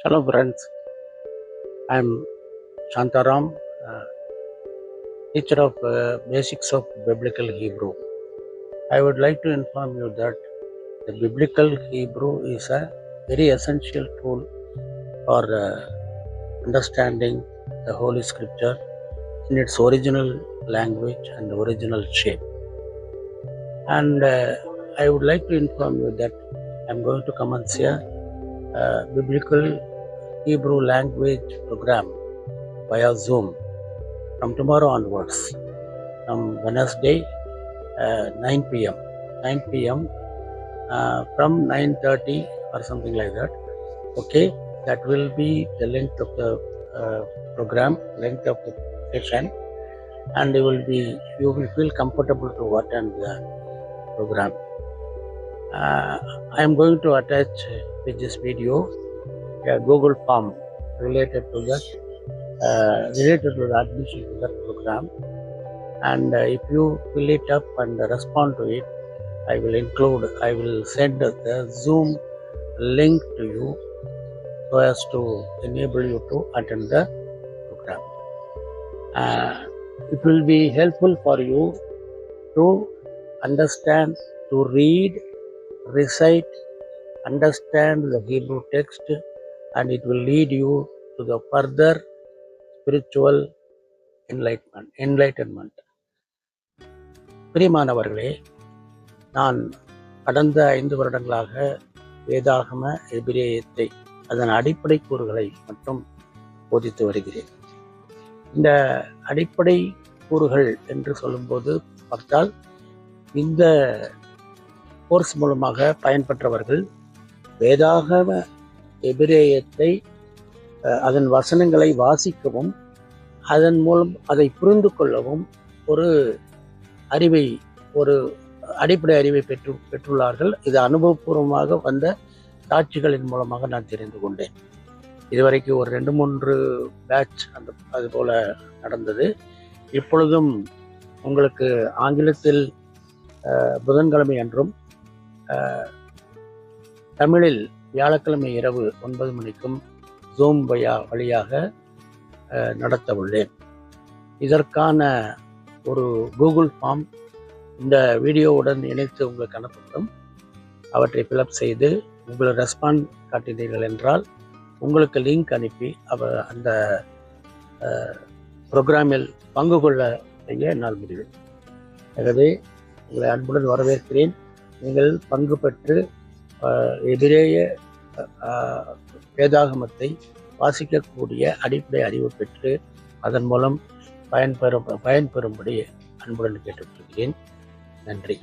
Hello friends, I am Shantaram, teacher of Basics of Biblical Hebrew. I would like to inform you that the Biblical Hebrew is a very essential tool for understanding the Holy Scripture in its original language and original shape. And I would like to inform you that I am going to commence a Biblical Hebrew language program via Zoom from tomorrow onwards, from Wednesday 9 p.m. From 9:30 or something like that. Okay, that will be the length of the program, length of the session, and you will feel comfortable to attend the program. I am going to attach with this video a Google form related to the admission to that program, and if you fill it up and respond to it, I will send the Zoom link to you so as to enable you to attend the program. It will be helpful for you to understand, to read, recite, understand the Hebrew text, and it will lead you to the further spiritual enlightenment. பிரியமானவர்களே, நான் கடந்த 5 வருடங்களாக வேதாகம எபிரேயத்தை அதன் அடிப்படை கூறுகளை மட்டும் போதித்து வருகிறேன். இந்த அடிப்படை கூறுகள் என்று சொல்லும்போது பார்த்தால், இந்த கோர்ஸ் மூலமாக பயன்பெற்றவர்கள் வேதாகம எபிரேயத்தை அதன் வசனங்களை வாசிக்கவும் அதன் மூலம் அதை புரிந்து கொள்ளவும் ஒரு அடிப்படை அறிவை பெற்றுள்ளார்கள். இது அனுபவபூர்வமாக வந்த சாட்சிகளின் மூலமாக நான் தெரிந்து கொண்டேன். இதுவரைக்கும் ஒரு 2-3 பேட்ச் அது போல நடந்தது. இப்பொழுதும் உங்களுக்கு ஆங்கிலத்தில் புதன்கிழமை அன்றும் தமிழில் வியாழக்கிழமை இரவு 9 மணிக்கும் ஜூம் வழியாக நடத்த உள்ளேன். இதற்கான ஒரு கூகுள் ஃபார்ம் இந்த வீடியோவுடன் இணைத்து உங்களுக்கு அனுப்பப்படும். அவற்றை ஃபில்அப் செய்து உங்களை ரெஸ்பாண்ட் காட்டினீர்கள் என்றால் உங்களுக்கு லிங்க் அனுப்பி அந்த ப்ரோக்ராமில் பங்கு கொள்ள செய்ய என்னால் முடியும். ஆகவே உங்களை அன்புடன் வரவேற்கிறேன். நீங்கள் பங்கு பெற்று எபிரேய வேதாகமத்தை வாசிக்கக்கூடிய அடிப்படை அறிவு பெற்று அதன் மூலம் பயன்பெறும்படி அன்புடன் கேட்டுக்கொள்கிறேன். நன்றி.